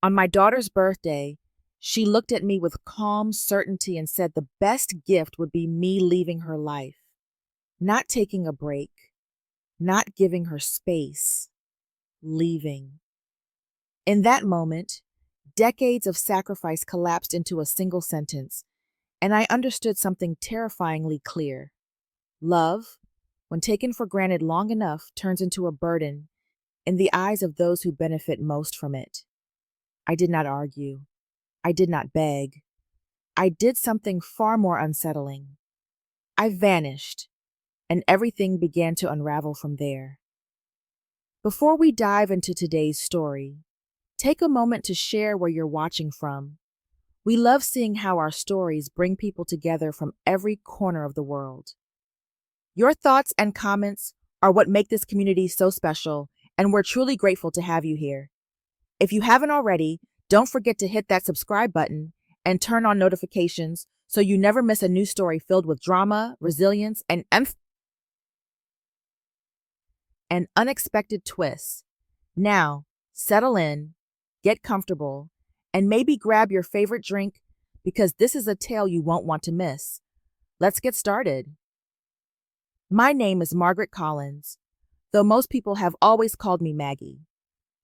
On my daughter's birthday, she looked at me with calm certainty and said the best gift would be me leaving her life, not taking a break, not giving her space, leaving. In that moment, decades of sacrifice collapsed into a single sentence, and I understood something terrifyingly clear. Love, when taken for granted long enough, turns into a burden in the eyes of those who benefit most from it. I did not argue. I did not beg. I did something far more unsettling. I vanished, and everything began to unravel from there. Before we dive into today's story, take a moment to share where you're watching from. We love seeing how our stories bring people together from every corner of the world. Your thoughts and comments are what make this community so special, and we're truly grateful to have you here. If you haven't already, don't forget to hit that subscribe button and turn on notifications so you never miss a new story filled with drama, resilience, and unexpected twists. Now, settle in, get comfortable, and maybe grab your favorite drink because this is a tale you won't want to miss. Let's get started. My name is Margaret Collins, though most people have always called me Maggie.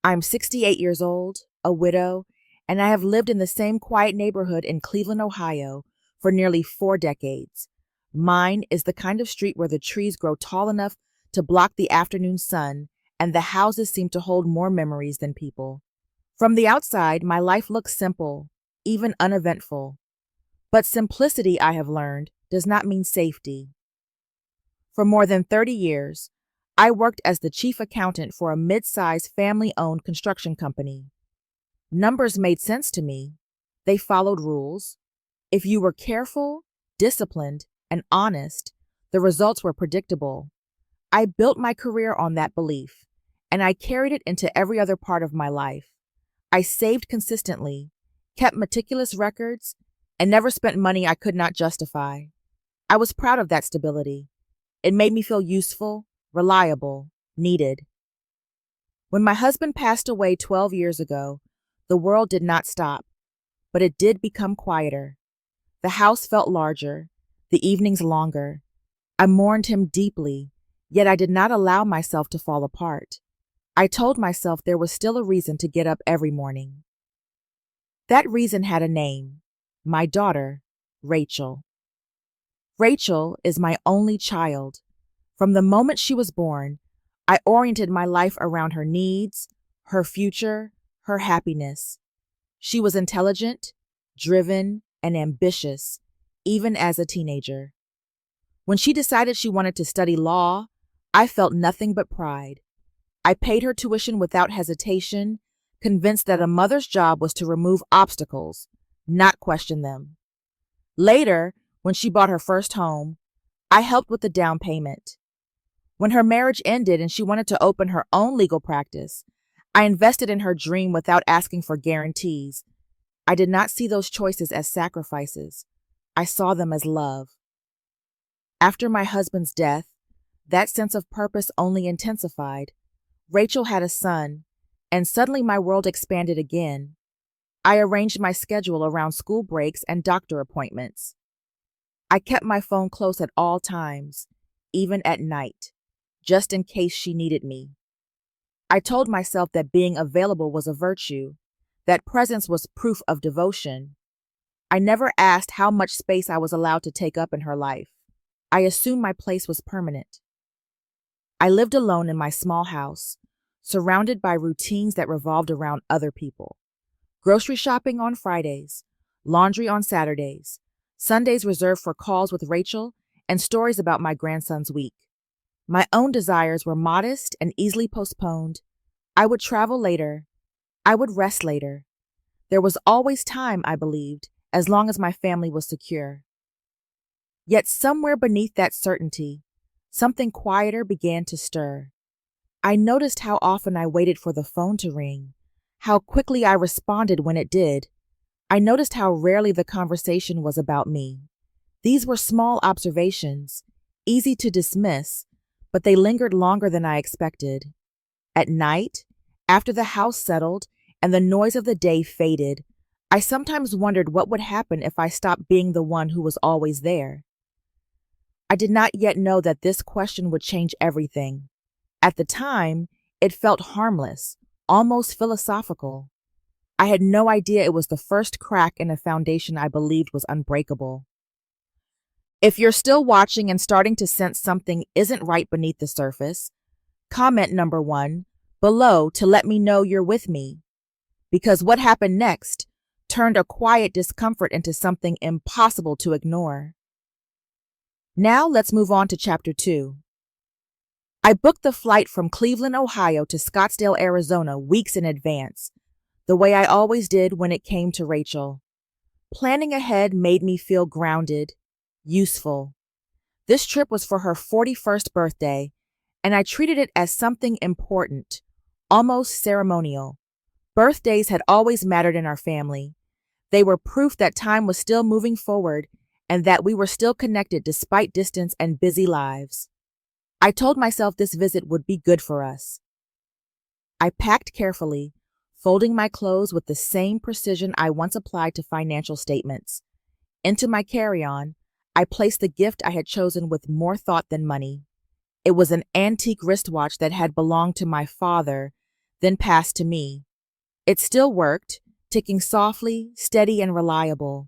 I'm 68 years old, a widow, and I have lived in the same quiet neighborhood in Cleveland, Ohio, for nearly 4 decades. Mine is the kind of street where the trees grow tall enough to block the afternoon sun, and the houses seem to hold more memories than people. From the outside, my life looks simple, even uneventful. But simplicity, I have learned, does not mean safety. For more than 30 years, I worked as the chief accountant for a mid-sized family-owned construction company. Numbers made sense to me. They followed rules. If you were careful, disciplined, and honest, the results were predictable. I built my career on that belief, and I carried it into every other part of my life. I saved consistently, kept meticulous records, and never spent money I could not justify. I was proud of that stability. It made me feel useful, reliable, needed. When my husband passed away 12 years ago, the world did not stop, but it did become quieter. The house felt larger, the evenings longer. I mourned him deeply, yet I did not allow myself to fall apart. I told myself there was still a reason to get up every morning. That reason had a name: my daughter, Rachel. Rachel is my only child. From the moment she was born, I oriented my life around her needs, her future, her happiness. She was intelligent, driven, and ambitious, even as a teenager. When she decided she wanted to study law, I felt nothing but pride. I paid her tuition without hesitation, convinced that a mother's job was to remove obstacles, not question them. Later, when she bought her first home, I helped with the down payment. When her marriage ended and she wanted to open her own legal practice, I invested in her dream without asking for guarantees. I did not see those choices as sacrifices. I saw them as love. After my husband's death, that sense of purpose only intensified. Rachel had a son, and suddenly my world expanded again. I arranged my schedule around school breaks and doctor appointments. I kept my phone close at all times, even at night, just in case she needed me. I told myself that being available was a virtue, that presence was proof of devotion. I never asked how much space I was allowed to take up in her life. I assumed my place was permanent. I lived alone in my small house, surrounded by routines that revolved around other people. Grocery shopping on Fridays, laundry on Saturdays, Sundays reserved for calls with Rachel, and stories about my grandson's week. My own desires were modest and easily postponed. I would travel later. I would rest later. There was always time, I believed, as long as my family was secure. Yet somewhere beneath that certainty, something quieter began to stir. I noticed how often I waited for the phone to ring, how quickly I responded when it did. I noticed how rarely the conversation was about me. These were small observations, easy to dismiss, but they lingered longer than I expected. At night, after the house settled and the noise of the day faded, I sometimes wondered what would happen if I stopped being the one who was always there. I did not yet know that this question would change everything. At the time, it felt harmless, almost philosophical. I had no idea it was the first crack in a foundation I believed was unbreakable. If you're still watching and starting to sense something isn't right beneath the surface, comment number 1 below to let me know you're with me. Because what happened next turned a quiet discomfort into something impossible to ignore. Now let's move on to chapter 2. I booked the flight from Cleveland, Ohio to Scottsdale, Arizona weeks in advance, the way I always did when it came to Rachel. Planning ahead made me feel grounded, useful. This trip was for her 41st birthday, and I treated it as something important, almost ceremonial. Birthdays had always mattered in our family. They were proof that time was still moving forward and that we were still connected despite distance and busy lives. I told myself this visit would be good for us. I packed carefully, folding my clothes with the same precision I once applied to financial statements. Into my carry-on, I placed the gift I had chosen with more thought than money. It was an antique wristwatch that had belonged to my father, then passed to me. It still worked, ticking softly, steady, and reliable.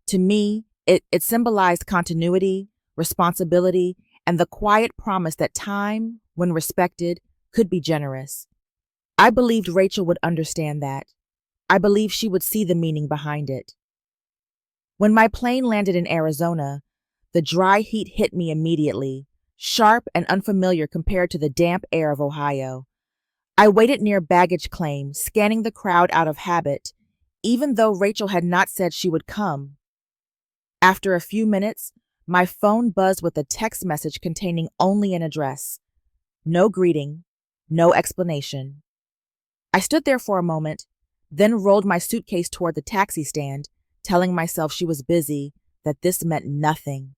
To me, it symbolized continuity, responsibility, and the quiet promise that time, when respected, could be generous. I believed Rachel would understand that. I believed she would see the meaning behind it. When my plane landed in Arizona, the dry heat hit me immediately, sharp and unfamiliar compared to the damp air of Ohio. I waited near baggage claim, scanning the crowd out of habit, even though Rachel had not said she would come. After a few minutes, my phone buzzed with a text message containing only an address. No greeting, no explanation. I stood there for a moment, then rolled my suitcase toward the taxi stand, telling myself she was busy, that this meant nothing.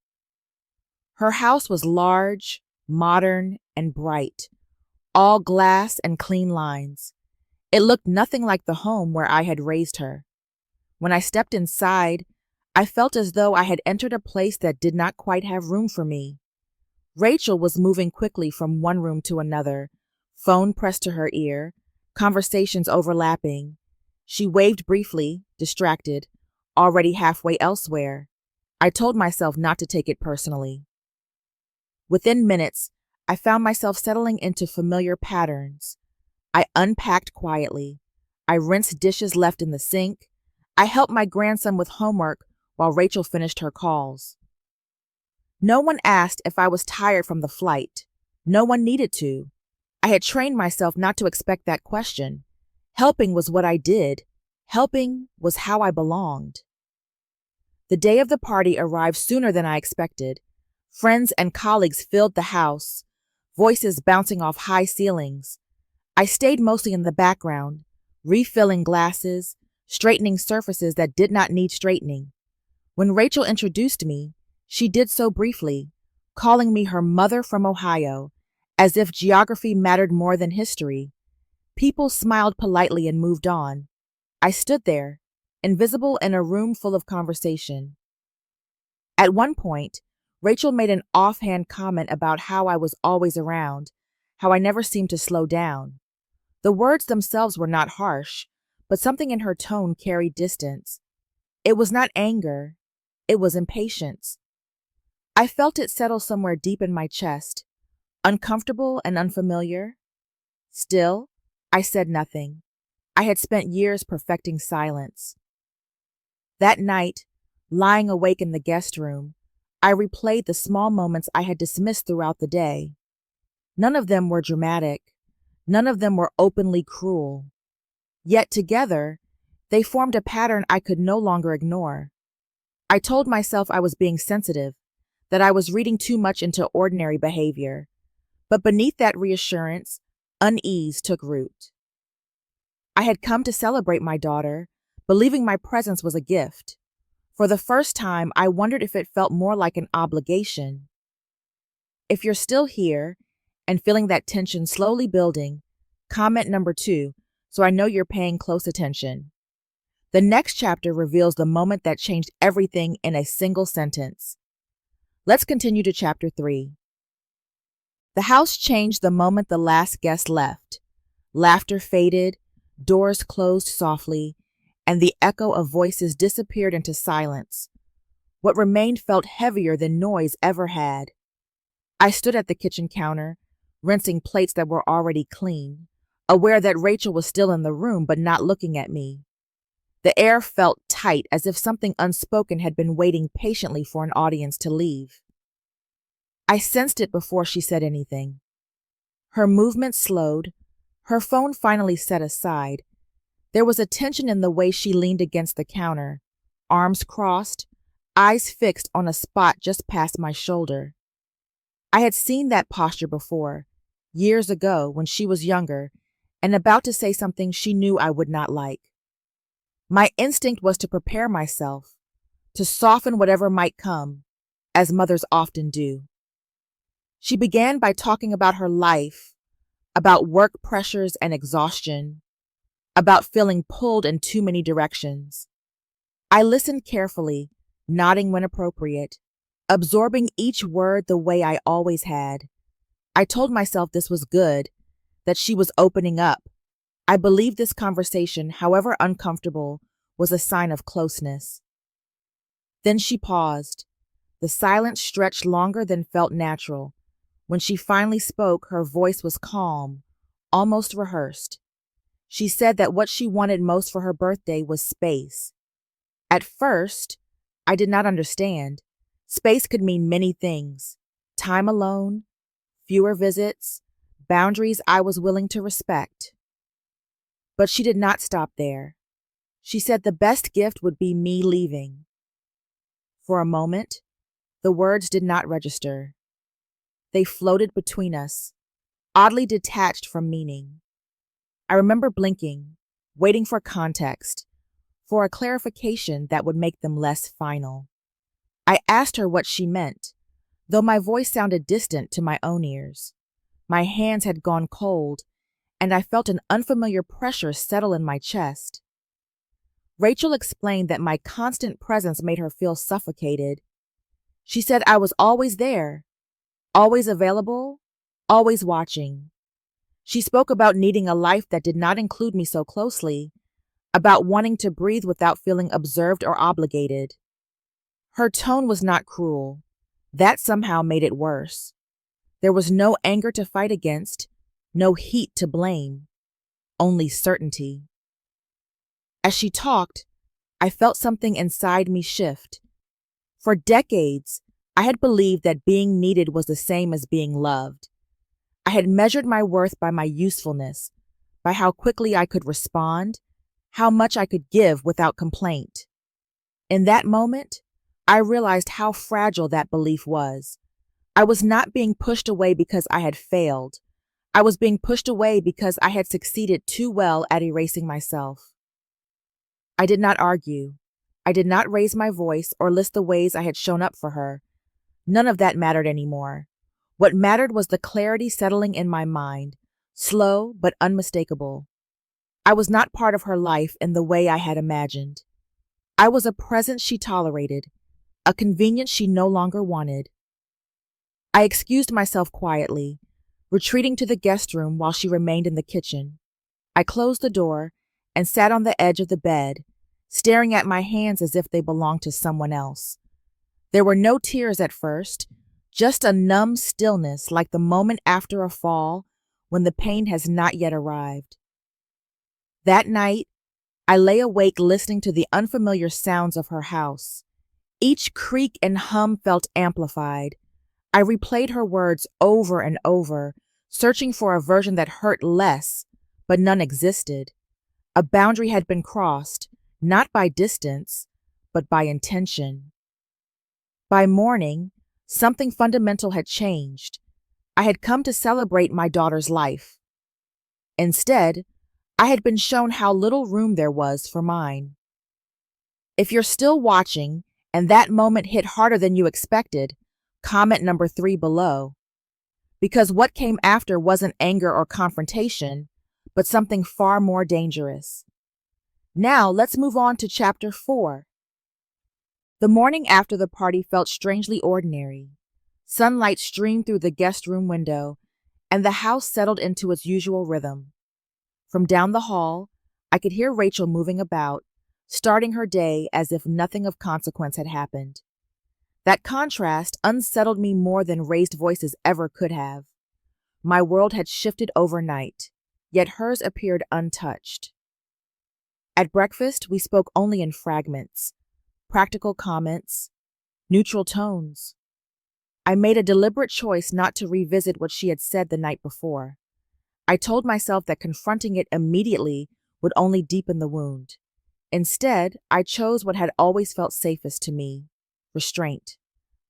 Her house was large, modern, and bright, all glass and clean lines. It looked nothing like the home where I had raised her. When I stepped inside, I felt as though I had entered a place that did not quite have room for me. Rachel was moving quickly from one room to another, phone pressed to her ear, conversations overlapping. She waved briefly, distracted, already halfway elsewhere. I told myself not to take it personally. Within minutes, I found myself settling into familiar patterns. I unpacked quietly. I rinsed dishes left in the sink. I helped my grandson with homework while Rachel finished her calls. No one asked if I was tired from the flight. No one needed to. I had trained myself not to expect that question. Helping was what I did. Helping was how I belonged. The day of the party arrived sooner than I expected. Friends and colleagues filled the house, voices bouncing off high ceilings. I stayed mostly in the background, refilling glasses, straightening surfaces that did not need straightening. When Rachel introduced me, she did so briefly, calling me her mother from Ohio, as if geography mattered more than history. People smiled politely and moved on. I stood there, invisible in a room full of conversation. At one point, Rachel made an offhand comment about how I was always around, how I never seemed to slow down. The words themselves were not harsh, but something in her tone carried distance. It was not anger, it was impatience. I felt it settle somewhere deep in my chest, uncomfortable and unfamiliar. Still, I said nothing. I had spent years perfecting silence. That night, lying awake in the guest room, I replayed the small moments I had dismissed throughout the day. None of them were dramatic. None of them were openly cruel. Yet together, they formed a pattern I could no longer ignore. I told myself I was being sensitive, that I was reading too much into ordinary behavior. But beneath that reassurance, unease took root. I had come to celebrate my daughter, believing my presence was a gift. For the first time, I wondered if it felt more like an obligation. If you're still here and feeling that tension slowly building, comment number 2 so I know you're paying close attention. The next chapter reveals the moment that changed everything in a single sentence. Let's continue to chapter 3. The house changed the moment the last guest left. Laughter faded, doors closed softly, and the echo of voices disappeared into silence. What remained felt heavier than noise ever had. I stood at the kitchen counter, rinsing plates that were already clean, aware that Rachel was still in the room but not looking at me. The air felt tight, as if something unspoken had been waiting patiently for an audience to leave. I sensed it before she said anything. Her movement slowed, her phone finally set aside. There was a tension in the way she leaned against the counter, arms crossed, eyes fixed on a spot just past my shoulder. I had seen that posture before, years ago when she was younger and about to say something she knew I would not like. My instinct was to prepare myself, to soften whatever might come, as mothers often do. She began by talking about her life, about work pressures and exhaustion, about feeling pulled in too many directions. I listened carefully, nodding when appropriate, absorbing each word the way I always had. I told myself this was good, that she was opening up. I believed this conversation, however uncomfortable, was a sign of closeness. Then she paused. The silence stretched longer than felt natural. When she finally spoke, her voice was calm, almost rehearsed. She said that what she wanted most for her birthday was space. At first, I did not understand. Space could mean many things: time alone, fewer visits, boundaries I was willing to respect. But she did not stop there. She said the best gift would be me leaving. For a moment, the words did not register. They floated between us, oddly detached from meaning. I remember blinking, waiting for context, for a clarification that would make them less final. I asked her what she meant, though my voice sounded distant to my own ears. My hands had gone cold, and I felt an unfamiliar pressure settle in my chest. Rachel explained that my constant presence made her feel suffocated. She said I was always there, always available, always watching. She spoke about needing a life that did not include me so closely, about wanting to breathe without feeling observed or obligated. Her tone was not cruel. That somehow made it worse. There was no anger to fight against, no heat to blame, only certainty. As she talked, I felt something inside me shift. For decades, I had believed that being needed was the same as being loved. I had measured my worth by my usefulness, by how quickly I could respond, how much I could give without complaint. In that moment, I realized how fragile that belief was. I was not being pushed away because I had failed. I was being pushed away because I had succeeded too well at erasing myself. I did not argue. I did not raise my voice or list the ways I had shown up for her. None of that mattered anymore. What mattered was the clarity settling in my mind, slow but unmistakable. I was not part of her life in the way I had imagined. I was a presence she tolerated, a convenience she no longer wanted. I excused myself quietly, retreating to the guest room while she remained in the kitchen. I closed the door and sat on the edge of the bed, staring at my hands as if they belonged to someone else. There were no tears at first, just a numb stillness like the moment after a fall when the pain has not yet arrived. That night, I lay awake listening to the unfamiliar sounds of her house. Each creak and hum felt amplified. I replayed her words over and over, searching for a version that hurt less, but none existed. A boundary had been crossed, not by distance, but by intention. By morning, something fundamental had changed. I had come to celebrate my daughter's life. Instead, I had been shown how little room there was for mine. If you're still watching and that moment hit harder than you expected, comment number 3 below. Because what came after wasn't anger or confrontation, but something far more dangerous. Now let's move on to chapter 4. The morning after the party felt strangely ordinary. Sunlight streamed through the guest room window, and the house settled into its usual rhythm. From down the hall, I could hear Rachel moving about, starting her day as if nothing of consequence had happened. That contrast unsettled me more than raised voices ever could have. My world had shifted overnight, yet hers appeared untouched. At breakfast, we spoke only in fragments, practical comments, neutral tones. I made a deliberate choice not to revisit what she had said the night before. I told myself that confronting it immediately would only deepen the wound. Instead, I chose what had always felt safest to me: restraint.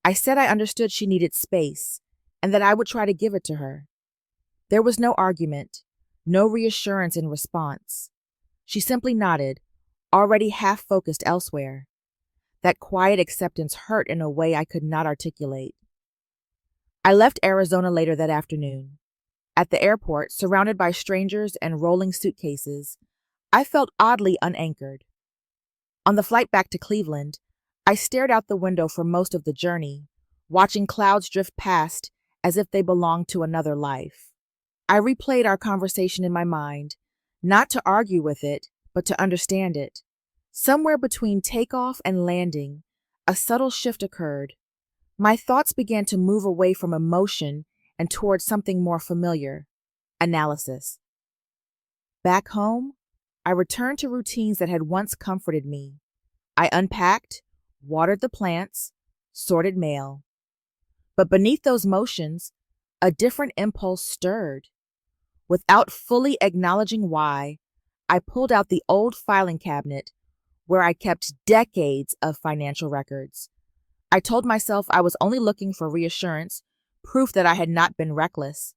I said I understood she needed space, and that I would try to give it to her. There was no argument, no reassurance in response. She simply nodded, already half-focused elsewhere. That quiet acceptance hurt in a way I could not articulate. I left Arizona later that afternoon. At the airport, surrounded by strangers and rolling suitcases, I felt oddly unanchored. On the flight back to Cleveland, I stared out the window for most of the journey, watching clouds drift past as if they belonged to another life. I replayed our conversation in my mind, not to argue with it, but to understand it. Somewhere between takeoff and landing, a subtle shift occurred. My thoughts began to move away from emotion and towards something more familiar: analysis. Back home, I returned to routines that had once comforted me. I unpacked, watered the plants, sorted mail. But beneath those motions, a different impulse stirred. Without fully acknowledging why, I pulled out the old filing cabinet where I kept decades of financial records. I told myself I was only looking for reassurance, proof that I had not been reckless.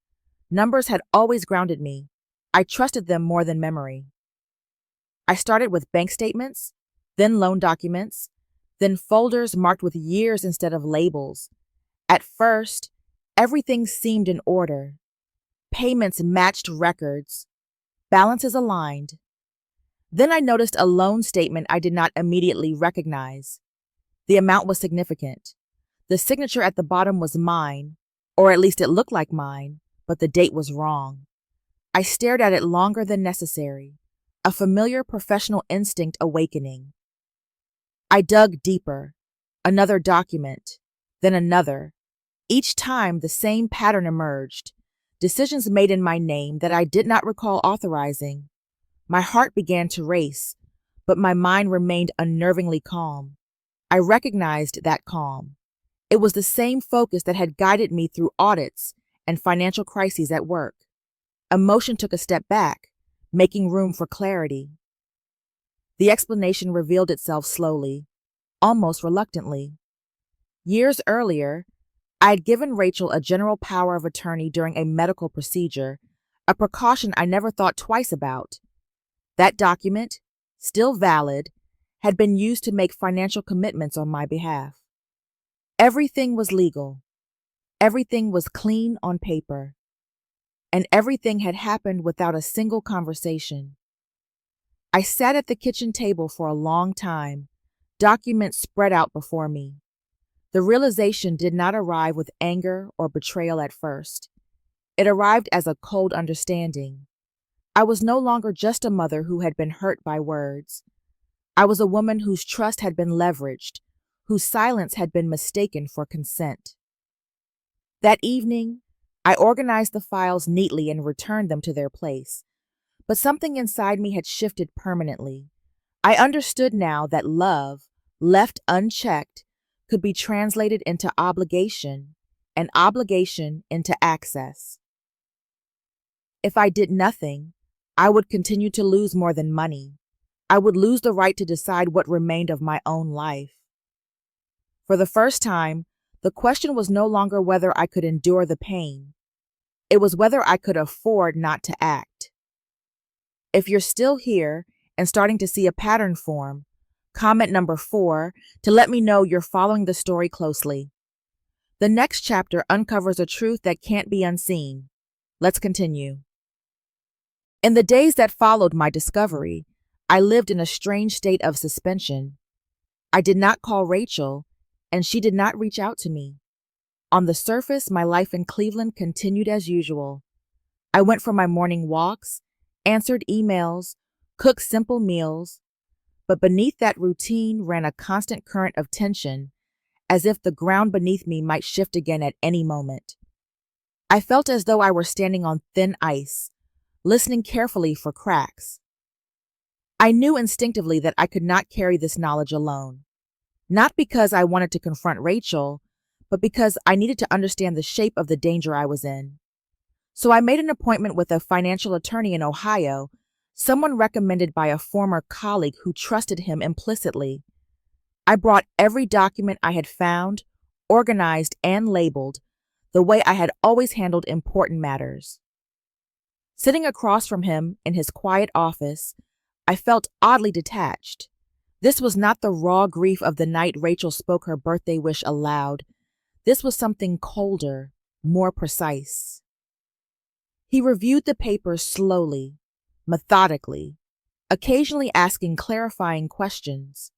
Numbers had always grounded me. I trusted them more than memory. I started with bank statements, then loan documents, then folders marked with years instead of labels. At first, everything seemed in order. Payments matched records. Balances aligned. Then I noticed a loan statement I did not immediately recognize. The amount was significant. The signature at the bottom was mine, or at least it looked like mine, but the date was wrong. I stared at it longer than necessary, a familiar professional instinct awakening. I dug deeper, another document, then another. Each time the same pattern emerged, decisions made in my name that I did not recall authorizing. My heart began to race, but my mind remained unnervingly calm. I recognized that calm. It was the same focus that had guided me through audits and financial crises at work. Emotion took a step back, making room for clarity. The explanation revealed itself slowly, almost reluctantly. Years earlier, I had given Rachel a general power of attorney during a medical procedure, a precaution I never thought twice about. That document, still valid, had been used to make financial commitments on my behalf. Everything was legal. Everything was clean on paper. And everything had happened without a single conversation. I sat at the kitchen table for a long time, documents spread out before me. The realization did not arrive with anger or betrayal at first. It arrived as a cold understanding. I was no longer just a mother who had been hurt by words. I was a woman whose trust had been leveraged, whose silence had been mistaken for consent. That evening, I organized the files neatly and returned them to their place. But something inside me had shifted permanently. I understood now that love, left unchecked, could be translated into obligation, and obligation into access. If I did nothing, I would continue to lose more than money. I would lose the right to decide what remained of my own life. For the first time, the question was no longer whether I could endure the pain. It was whether I could afford not to act. If you're still here and starting to see a pattern form, comment number 4 to let me know you're following the story closely. The next chapter uncovers a truth that can't be unseen. Let's continue. In the days that followed my discovery, I lived in a strange state of suspension. I did not call Rachel, and she did not reach out to me. On the surface, my life in Cleveland continued as usual. I went for my morning walks, answered emails, cooked simple meals, but beneath that routine ran a constant current of tension, as if the ground beneath me might shift again at any moment. I felt as though I were standing on thin ice, listening carefully for cracks. I knew instinctively that I could not carry this knowledge alone, not because I wanted to confront Rachel, but because I needed to understand the shape of the danger I was in. So I made an appointment with a financial attorney in Ohio, someone recommended by a former colleague who trusted him implicitly. I brought every document I had found, organized and labeled, the way I had always handled important matters. Sitting across from him in his quiet office, I felt oddly detached. This was not the raw grief of the night Rachel spoke her birthday wish aloud. This was something colder, more precise. He reviewed the papers slowly, methodically, occasionally asking clarifying questions.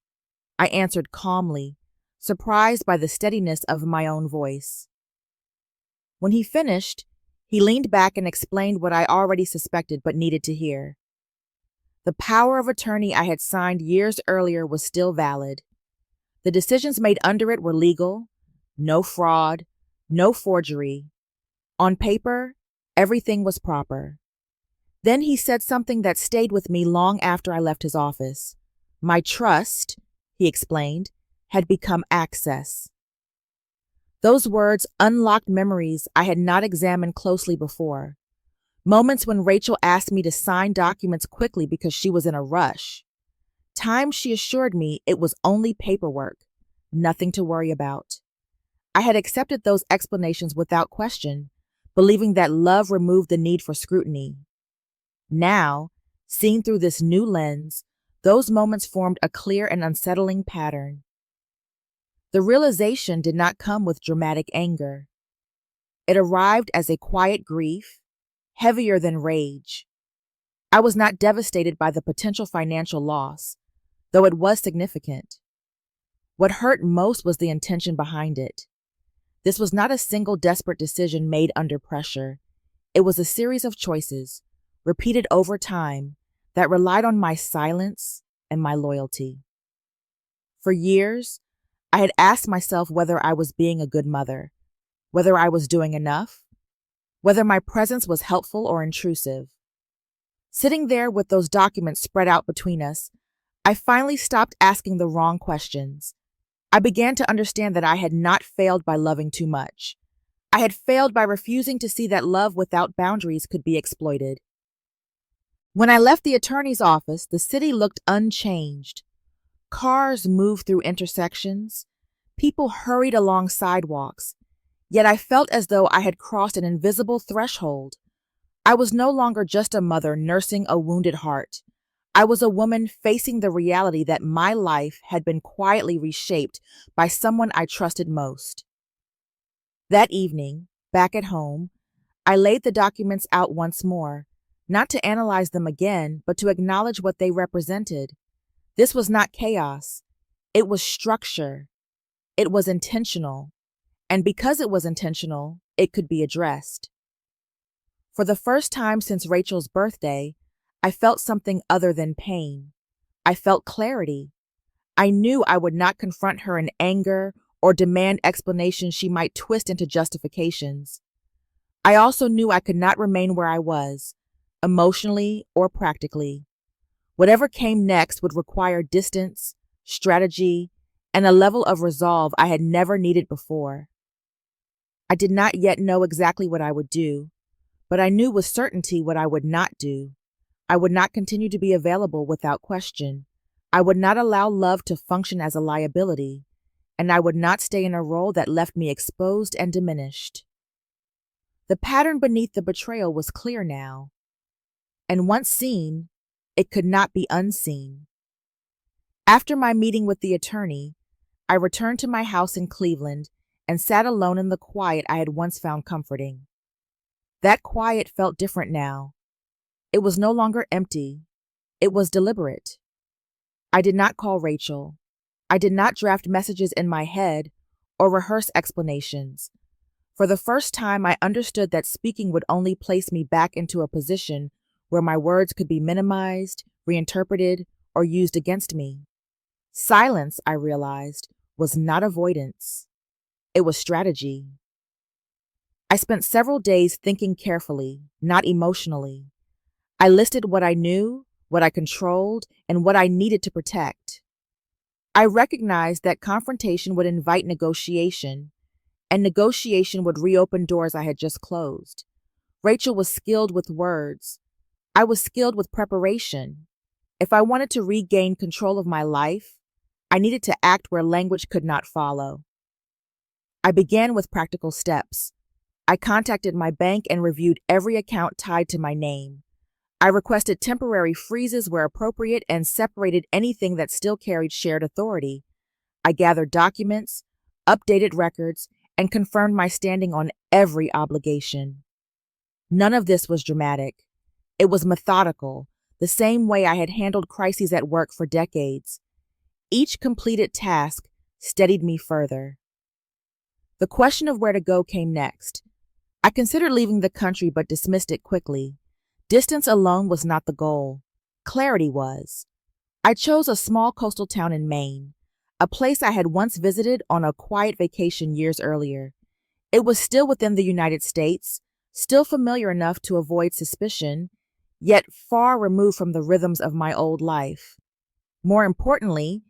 I answered calmly, surprised by the steadiness of my own voice. When he finished, he leaned back and explained what I already suspected but needed to hear. The power of attorney I had signed years earlier was still valid. The decisions made under it were legal, no fraud, no forgery. On paper, everything was proper. Then he said something that stayed with me long after I left his office. My trust, he explained, had become access. Those words unlocked memories I had not examined closely before. Moments when Rachel asked me to sign documents quickly because she was in a rush. Times she assured me it was only paperwork, nothing to worry about. I had accepted those explanations without question, believing that love removed the need for scrutiny. Now, seen through this new lens, those moments formed a clear and unsettling pattern. The realization did not come with dramatic anger. It arrived as a quiet grief, heavier than rage. I was not devastated by the potential financial loss, though it was significant. What hurt most was the intention behind it. This was not a single desperate decision made under pressure. It was a series of choices, repeated over time, that relied on my silence and my loyalty. For years, I had asked myself whether I was being a good mother, whether I was doing enough, whether my presence was helpful or intrusive. Sitting there with those documents spread out between us, I finally stopped asking the wrong questions. I began to understand that I had not failed by loving too much. I had failed by refusing to see that love without boundaries could be exploited. When I left the attorney's office, the city looked unchanged. Cars moved through intersections. People hurried along sidewalks. Yet I felt as though I had crossed an invisible threshold. I was no longer just a mother nursing a wounded heart. I was a woman facing the reality that my life had been quietly reshaped by someone I trusted most. That evening, back at home, I laid the documents out once more, not to analyze them again, but to acknowledge what they represented. This was not chaos. It was structure. It was intentional. And because it was intentional, it could be addressed. For the first time since Rachel's birthday, I felt something other than pain. I felt clarity. I knew I would not confront her in anger or demand explanations she might twist into justifications. I also knew I could not remain where I was, emotionally or practically. Whatever came next would require distance, strategy, and a level of resolve I had never needed before. I did not yet know exactly what I would do, but I knew with certainty what I would not do. I would not continue to be available without question. I would not allow love to function as a liability, and I would not stay in a role that left me exposed and diminished. The pattern beneath the betrayal was clear now, and once seen, it could not be unseen. After my meeting with the attorney, I returned to my house in Cleveland and sat alone in the quiet I had once found comforting. That quiet felt different now. It was no longer empty. It was deliberate. I did not call Rachel. I did not draft messages in my head or rehearse explanations. For the first time, I understood that speaking would only place me back into a position where my words could be minimized, reinterpreted, or used against me. Silence, I realized, was not avoidance. It was strategy. I spent several days thinking carefully, not emotionally. I listed what I knew, what I controlled, and what I needed to protect. I recognized that confrontation would invite negotiation, and negotiation would reopen doors I had just closed. Rachel was skilled with words. I was skilled with preparation. If I wanted to regain control of my life, I needed to act where language could not follow. I began with practical steps. I contacted my bank and reviewed every account tied to my name. I requested temporary freezes where appropriate and separated anything that still carried shared authority. I gathered documents, updated records, and confirmed my standing on every obligation. None of this was dramatic. It was methodical, the same way I had handled crises at work for decades. Each completed task steadied me further. The question of where to go came next. I considered leaving the country but dismissed it quickly. Distance alone was not the goal. Clarity was. I chose a small coastal town in Maine, a place I had once visited on a quiet vacation years earlier. It was still within the United States, still familiar enough to avoid suspicion, yet far removed from the rhythms of my old life. More importantly,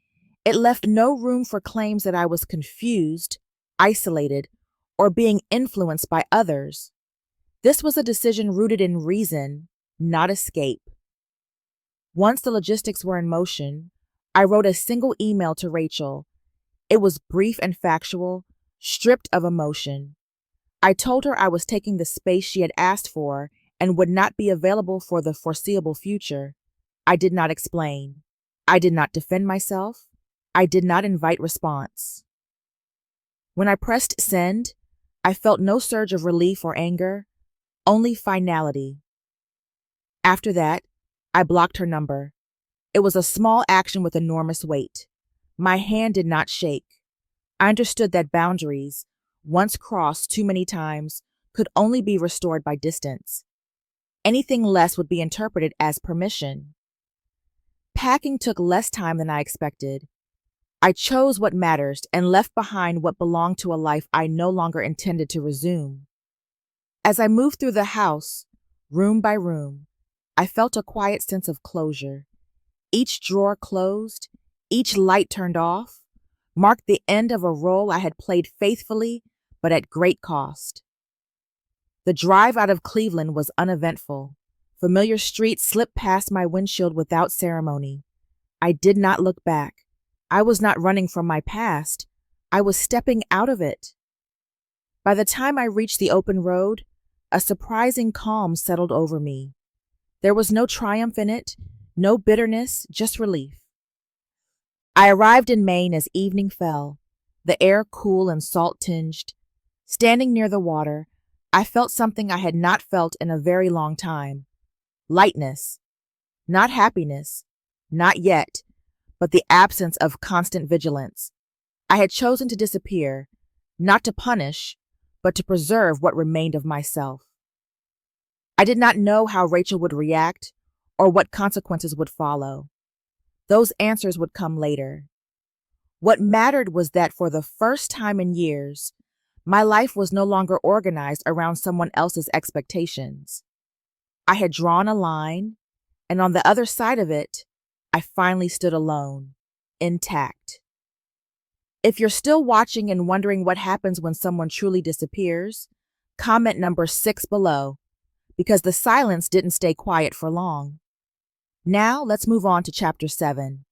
it left no room for claims that I was confused, isolated, or being influenced by others. This was a decision rooted in reason, not escape. Once the logistics were in motion, I wrote a single email to Rachel. It was brief and factual, stripped of emotion. I told her I was taking the space she had asked for and would not be available for the foreseeable future. I did not explain. I did not defend myself. I did not invite response. When I pressed send, I felt no surge of relief or anger, only finality. After that, I blocked her number. It was a small action with enormous weight. My hand did not shake. I understood that boundaries, once crossed too many times, could only be restored by distance. Anything less would be interpreted as permission. Packing took less time than I expected. I chose what matters and left behind what belonged to a life I no longer intended to resume. As I moved through the house, room by room, I felt a quiet sense of closure. Each drawer closed, each light turned off, marked the end of a role I had played faithfully but at great cost. The drive out of Cleveland was uneventful. Familiar streets slipped past my windshield without ceremony. I did not look back. I was not running from my past. I was stepping out of it. By the time I reached the open road, a surprising calm settled over me. There was no triumph in it, no bitterness, just relief. I arrived in Maine as evening fell, the air cool and salt-tinged. Standing near the water, I felt something I had not felt in a very long time. Lightness. Not happiness. Not yet, but the absence of constant vigilance. I had chosen to disappear, not to punish, but to preserve what remained of myself. I did not know how Rachel would react or what consequences would follow. Those answers would come later. What mattered was that for the first time in years, my life was no longer organized around someone else's expectations. I had drawn a line, and on the other side of it, I finally stood alone, intact. If you're still watching and wondering what happens when someone truly disappears, comment number 6 below, because the silence didn't stay quiet for long. Now let's move on to chapter 7.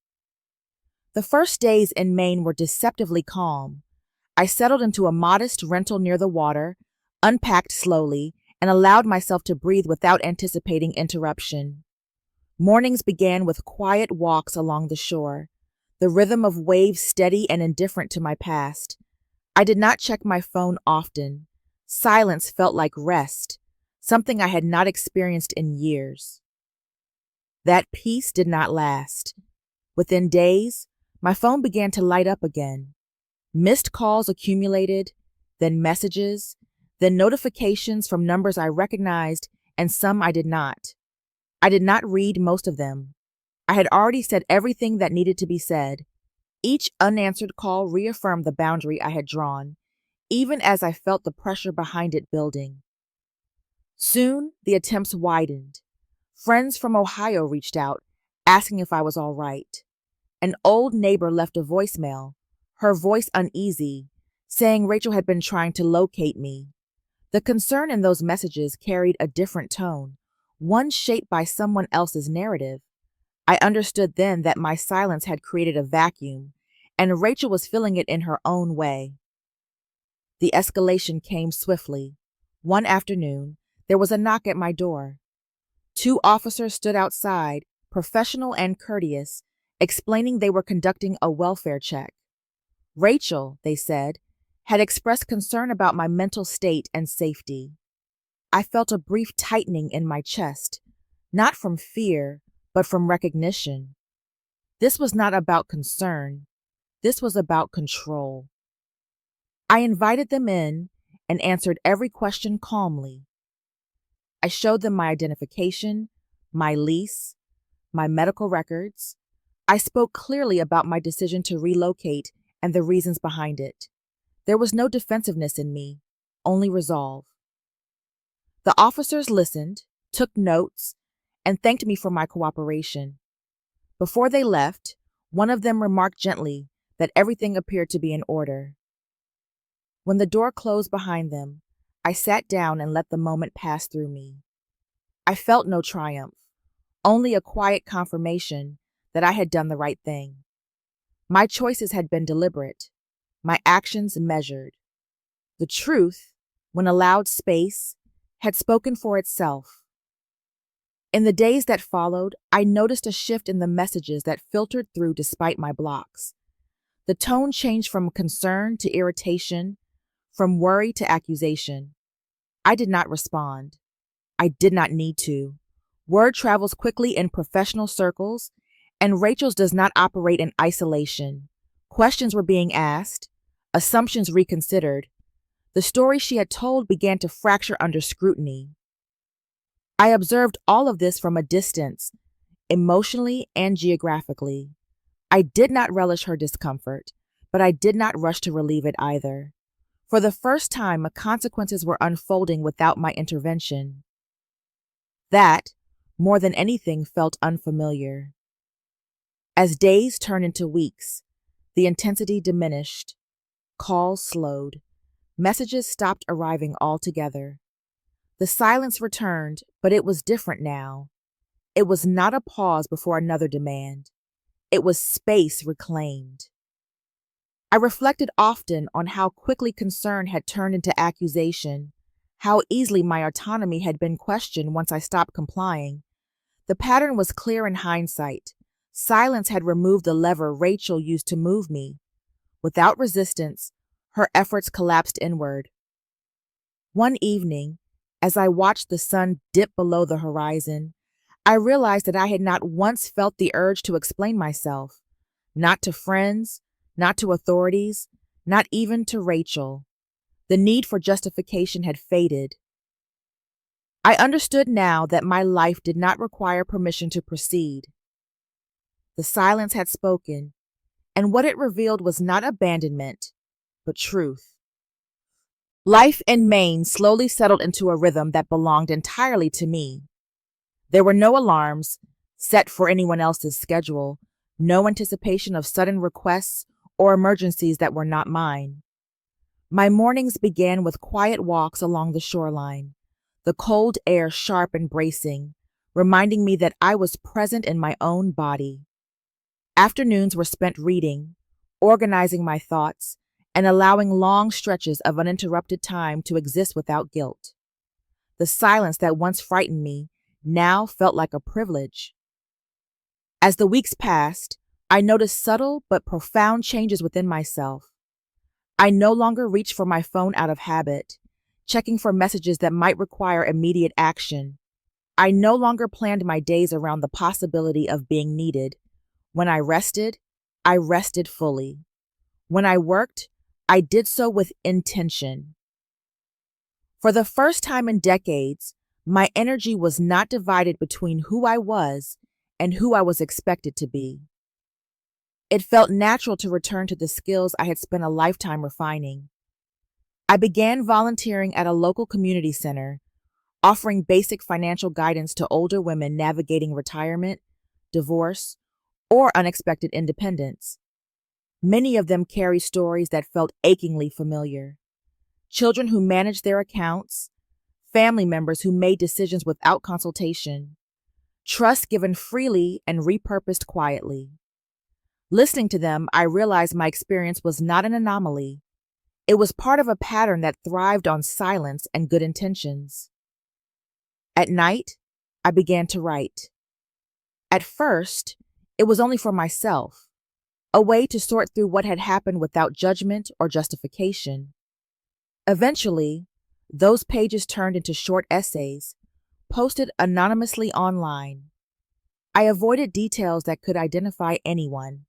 The first days in Maine were deceptively calm. I settled into a modest rental near the water, unpacked slowly, and allowed myself to breathe without anticipating interruption. Mornings began with quiet walks along the shore, the rhythm of waves steady and indifferent to my past. I did not check my phone often. Silence felt like rest, something I had not experienced in years. That peace did not last. Within days, my phone began to light up again. Missed calls accumulated, then messages, then notifications from numbers I recognized and some I did not. I did not read most of them. I had already said everything that needed to be said. Each unanswered call reaffirmed the boundary I had drawn, even as I felt the pressure behind it building. Soon, the attempts widened. Friends from Ohio reached out, asking if I was all right. An old neighbor left a voicemail, her voice uneasy, saying Rachel had been trying to locate me. The concern in those messages carried a different tone, one shaped by someone else's narrative. I understood then that my silence had created a vacuum, and Rachel was filling it in her own way. The escalation came swiftly. One afternoon, there was a knock at my door. 2 officers stood outside, professional and courteous, explaining they were conducting a welfare check. Rachel, they said, had expressed concern about my mental state and safety. I felt a brief tightening in my chest, not from fear, but from recognition. This was not about concern. This was about control. I invited them in and answered every question calmly. I showed them my identification, my lease, my medical records. I spoke clearly about my decision to relocate and the reasons behind it. There was no defensiveness in me, only resolve. The officers listened, took notes, and thanked me for my cooperation. Before they left, one of them remarked gently that everything appeared to be in order. When the door closed behind them, I sat down and let the moment pass through me. I felt no triumph, only a quiet confirmation that I had done the right thing. My choices had been deliberate, my actions measured. The truth, when allowed space, had spoken for itself. In the days that followed, I noticed a shift in the messages that filtered through despite my blocks. The tone changed from concern to irritation, from worry to accusation. I did not respond. I did not need to. Word travels quickly in professional circles, and Rachel's does not operate in isolation. Questions were being asked, assumptions reconsidered. The story she had told began to fracture under scrutiny. I observed all of this from a distance, emotionally and geographically. I did not relish her discomfort, but I did not rush to relieve it either. For the first time, consequences were unfolding without my intervention. That, more than anything, felt unfamiliar. As days turned into weeks, the intensity diminished. Calls slowed. Messages stopped arriving altogether. The silence returned, but it was different now. It was not a pause before another demand. It was space reclaimed. I reflected often on how quickly concern had turned into accusation, how easily my autonomy had been questioned once I stopped complying. The pattern was clear in hindsight. Silence had removed the lever Rachel used to move me. Without resistance, her efforts collapsed inward. One evening, as I watched the sun dip below the horizon, I realized that I had not once felt the urge to explain myself, not to friends, not to authorities, not even to Rachel. The need for justification had faded. I understood now that my life did not require permission to proceed. The silence had spoken, and what it revealed was not abandonment, but truth. Life in Maine slowly settled into a rhythm that belonged entirely to me. There were no alarms set for anyone else's schedule, no anticipation of sudden requests or emergencies that were not mine. My mornings began with quiet walks along the shoreline, the cold air sharp and bracing, reminding me that I was present in my own body. Afternoons were spent reading, organizing my thoughts, and allowing long stretches of uninterrupted time to exist without guilt. The silence that once frightened me now felt like a privilege. As the weeks passed, I noticed subtle but profound changes within myself. I no longer reached for my phone out of habit, checking for messages that might require immediate action. I no longer planned my days around the possibility of being needed. When I rested fully. When I worked, I did so with intention. For the first time in decades, my energy was not divided between who I was and who I was expected to be. It felt natural to return to the skills I had spent a lifetime refining. I began volunteering at a local community center, offering basic financial guidance to older women navigating retirement, divorce, or unexpected independence. Many of them carry stories that felt achingly familiar. Children who managed their accounts, family members who made decisions without consultation, trust given freely and repurposed quietly. Listening to them, I realized my experience was not an anomaly. It was part of a pattern that thrived on silence and good intentions. At night, I began to write. At first, it was only for myself, a way to sort through what had happened without judgment or justification. Eventually, those pages turned into short essays, posted anonymously online. I avoided details that could identify anyone.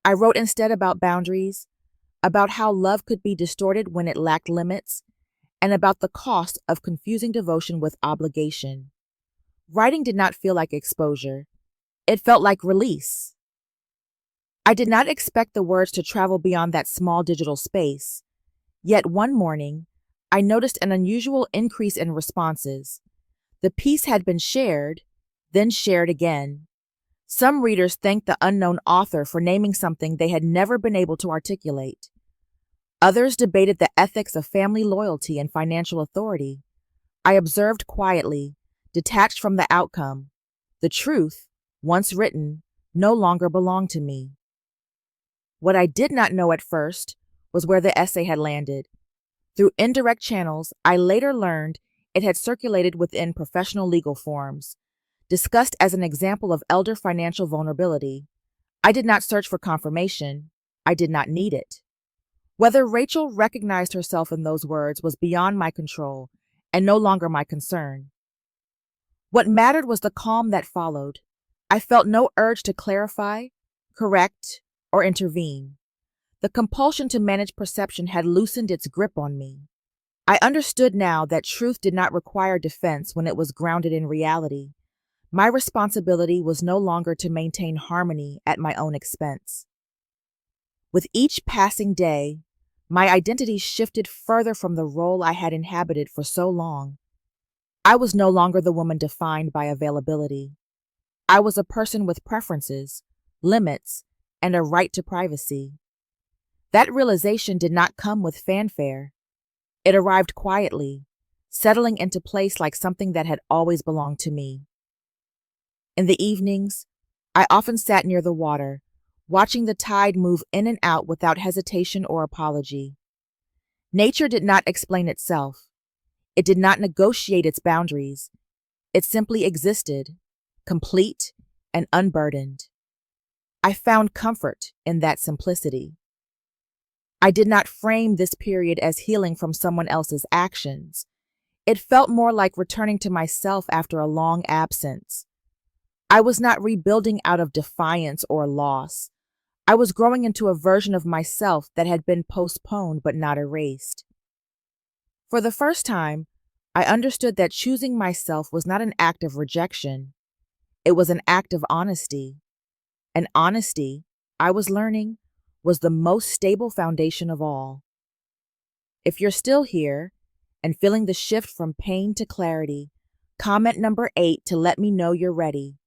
I wrote instead about boundaries, about how love could be distorted when it lacked limits, and about the cost of confusing devotion with obligation. Writing did not feel like exposure. It felt like release. I did not expect the words to travel beyond that small digital space. Yet one morning, I noticed an unusual increase in responses. The piece had been shared, then shared again. Some readers thanked the unknown author for naming something they had never been able to articulate. Others debated the ethics of family loyalty and financial authority. I observed quietly, detached from the outcome. The truth, once written, no longer belonged to me. What I did not know at first was where the essay had landed. Through indirect channels, I later learned it had circulated within professional legal forums, discussed as an example of elder financial vulnerability. I did not search for confirmation. I did not need it. Whether Rachel recognized herself in those words was beyond my control and no longer my concern. What mattered was the calm that followed. I felt no urge to clarify, correct, or intervene. The compulsion to manage perception had loosened its grip on me. I understood now that truth did not require defense when it was grounded in reality. My responsibility was no longer to maintain harmony at my own expense. With each passing day, my identity shifted further from the role I had inhabited for so long. I was no longer the woman defined by availability. I was a person with preferences, limits, and a right to privacy. That realization did not come with fanfare. It arrived quietly, settling into place like something that had always belonged to me. In the evenings, I often sat near the water, watching the tide move in and out without hesitation or apology. Nature did not explain itself. It did not negotiate its boundaries. It simply existed, complete and unburdened. I found comfort in that simplicity. I did not frame this period as healing from someone else's actions. It felt more like returning to myself after a long absence. I was not rebuilding out of defiance or loss. I was growing into a version of myself that had been postponed but not erased. For the first time, I understood that choosing myself was not an act of rejection. It was an act of honesty. And honesty, I was learning, was the most stable foundation of all. If you're still here and feeling the shift from pain to clarity, comment number 8 to let me know you're ready.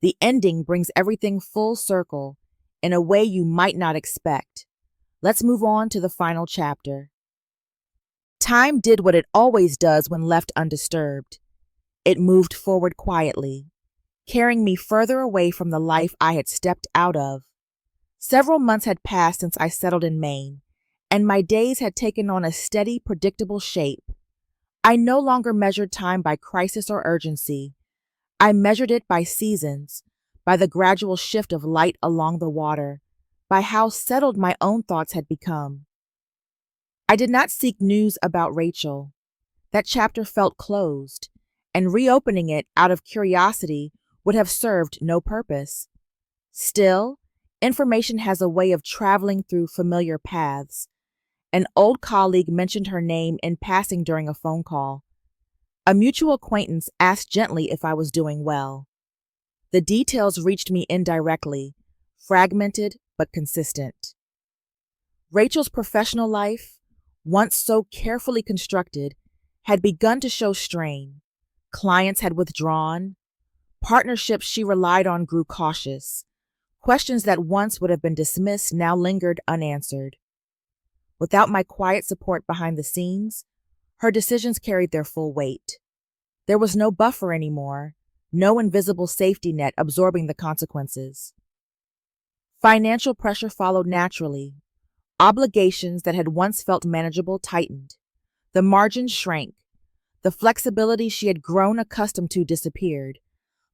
The ending brings everything full circle in a way you might not expect. Let's move on to the final chapter. Time did what it always does when left undisturbed. It moved forward quietly, carrying me further away from the life I had stepped out of. Several months had passed since I settled in Maine, and my days had taken on a steady, predictable shape. I no longer measured time by crisis or urgency. I measured it by seasons, by the gradual shift of light along the water, by how settled my own thoughts had become. I did not seek news about Rachel. That chapter felt closed, and reopening it out of curiosity would have served no purpose. Still, information has a way of traveling through familiar paths. An old colleague mentioned her name in passing during a phone call. A mutual acquaintance asked gently if I was doing well. The details reached me indirectly, fragmented but consistent. Rachel's professional life, once so carefully constructed, had begun to show strain. Clients had withdrawn. Partnerships she relied on grew cautious. Questions that once would have been dismissed now lingered unanswered. Without my quiet support behind the scenes, her decisions carried their full weight. There was no buffer anymore, no invisible safety net absorbing the consequences. Financial pressure followed naturally. Obligations that had once felt manageable tightened. The margins shrank. The flexibility she had grown accustomed to disappeared.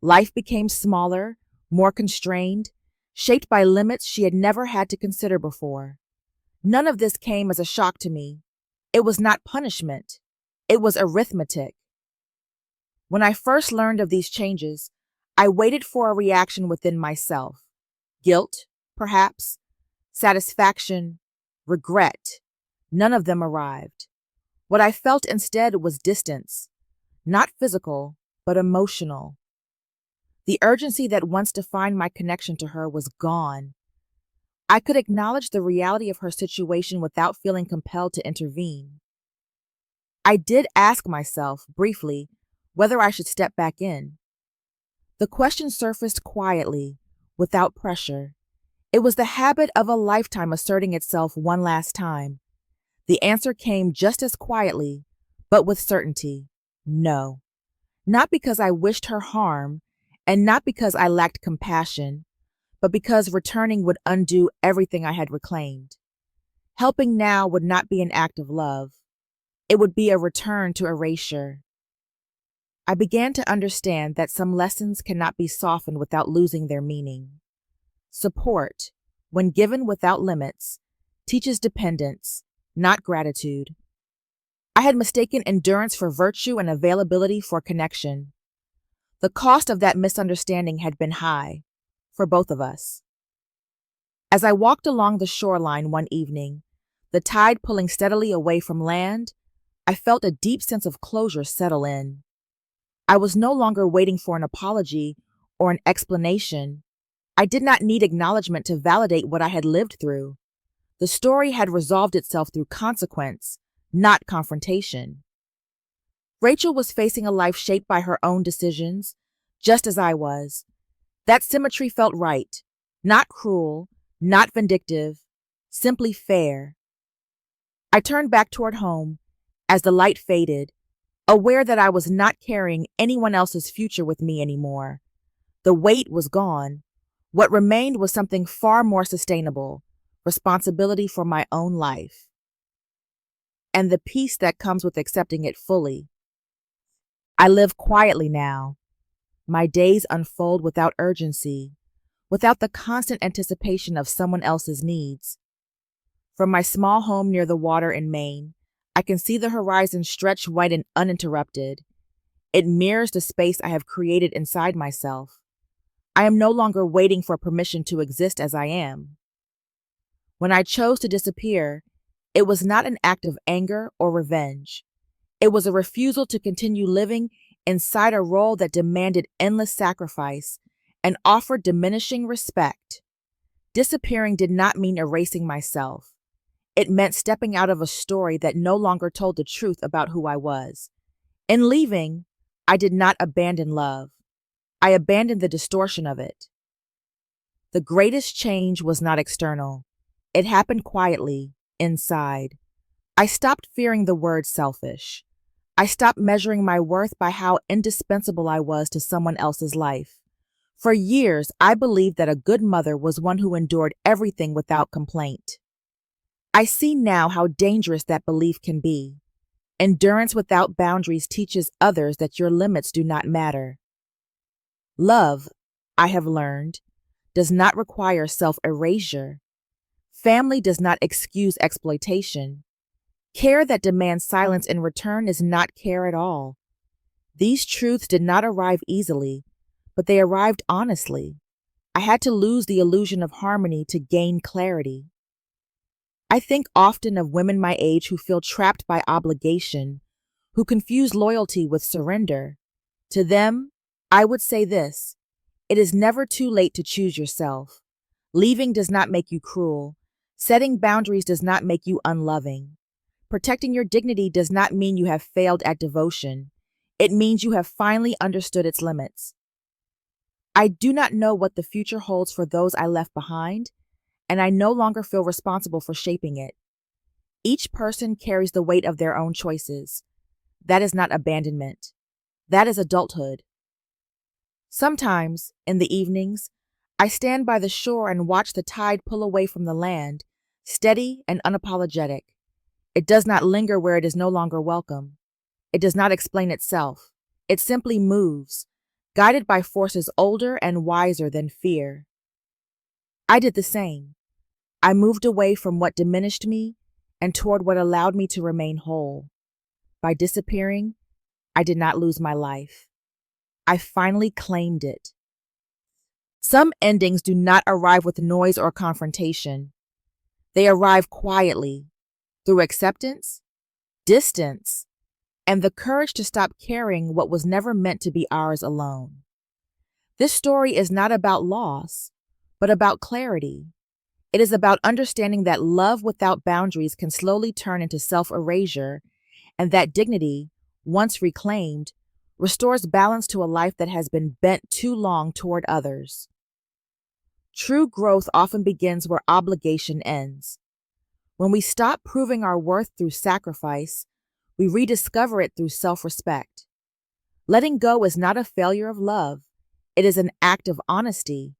Life became smaller, more constrained, shaped by limits she had never had to consider before. None of this came as a shock to me. It was not punishment. It was arithmetic. When I first learned of these changes, I waited for a reaction within myself. Guilt, perhaps, satisfaction, regret. None of them arrived. What I felt instead was distance, not physical, but emotional. The urgency that once defined my connection to her was gone. I could acknowledge the reality of her situation without feeling compelled to intervene. I did ask myself, briefly, whether I should step back in. The question surfaced quietly, without pressure. It was the habit of a lifetime asserting itself one last time. The answer came just as quietly, but with certainty. No. Not because I wished her harm, and not because I lacked compassion, but because returning would undo everything I had reclaimed. Helping now would not be an act of love. It would be a return to erasure. I began to understand that some lessons cannot be softened without losing their meaning. Support, when given without limits, teaches dependence, not gratitude. I had mistaken endurance for virtue and availability for connection. The cost of that misunderstanding had been high, for both of us. As I walked along the shoreline one evening, the tide pulling steadily away from land, I felt a deep sense of closure settle in. I was no longer waiting for an apology or an explanation. I did not need acknowledgement to validate what I had lived through. The story had resolved itself through consequence, not confrontation. Rachel was facing a life shaped by her own decisions, just as I was. That symmetry felt right, not cruel, not vindictive, simply fair. I turned back toward home as the light faded, aware that I was not carrying anyone else's future with me anymore. The weight was gone. What remained was something far more sustainable, responsibility for my own life. And the peace that comes with accepting it fully. I live quietly now. My days unfold without urgency, without the constant anticipation of someone else's needs. From my small home near the water in Maine, I can see the horizon stretch white and uninterrupted. It mirrors the space I have created inside myself. I am no longer waiting for permission to exist as I am. When I chose to disappear, it was not an act of anger or revenge. It was a refusal to continue living inside a role that demanded endless sacrifice and offered diminishing respect. Disappearing did not mean erasing myself. It meant stepping out of a story that no longer told the truth about who I was. In leaving, I did not abandon love. I abandoned the distortion of it. The greatest change was not external. It happened quietly, inside. I stopped fearing the word selfish. I stopped measuring my worth by how indispensable I was to someone else's life. For years, I believed that a good mother was one who endured everything without complaint. I see now how dangerous that belief can be. Endurance without boundaries teaches others that your limits do not matter. Love, I have learned, does not require self-erasure. Family does not excuse exploitation. Care that demands silence in return is not care at all. These truths did not arrive easily, but they arrived honestly. I had to lose the illusion of harmony to gain clarity. I think often of women my age who feel trapped by obligation, who confuse loyalty with surrender. To them, I would say this: it is never too late to choose yourself. Leaving does not make you cruel. Setting boundaries does not make you unloving. Protecting your dignity does not mean you have failed at devotion. It means you have finally understood its limits. I do not know what the future holds for those I left behind, and I no longer feel responsible for shaping it. Each person carries the weight of their own choices. That is not abandonment. That is adulthood. Sometimes, in the evenings, I stand by the shore and watch the tide pull away from the land, steady and unapologetic. It does not linger where it is no longer welcome. It does not explain itself. It simply moves, guided by forces older and wiser than fear. I did the same. I moved away from what diminished me and toward what allowed me to remain whole. By disappearing, I did not lose my life. I finally claimed it. Some endings do not arrive with noise or confrontation. They arrive quietly, through acceptance, distance, and the courage to stop carrying what was never meant to be ours alone. This story is not about loss, but about clarity. It is about understanding that love without boundaries can slowly turn into self-erasure, and that dignity, once reclaimed, restores balance to a life that has been bent too long toward others. True growth often begins where obligation ends. When we stop proving our worth through sacrifice, we rediscover it through self-respect. Letting go is not a failure of love. It is an act of honesty.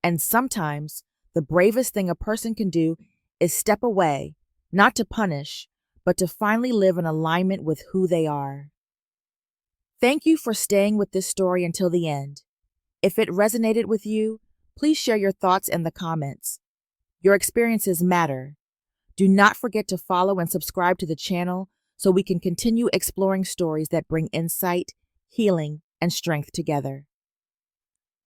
And sometimes, the bravest thing a person can do is step away, not to punish, but to finally live in alignment with who they are. Thank you for staying with this story until the end. If it resonated with you, please share your thoughts in the comments. Your experiences matter. Do not forget to follow and subscribe to the channel so we can continue exploring stories that bring insight, healing, and strength together.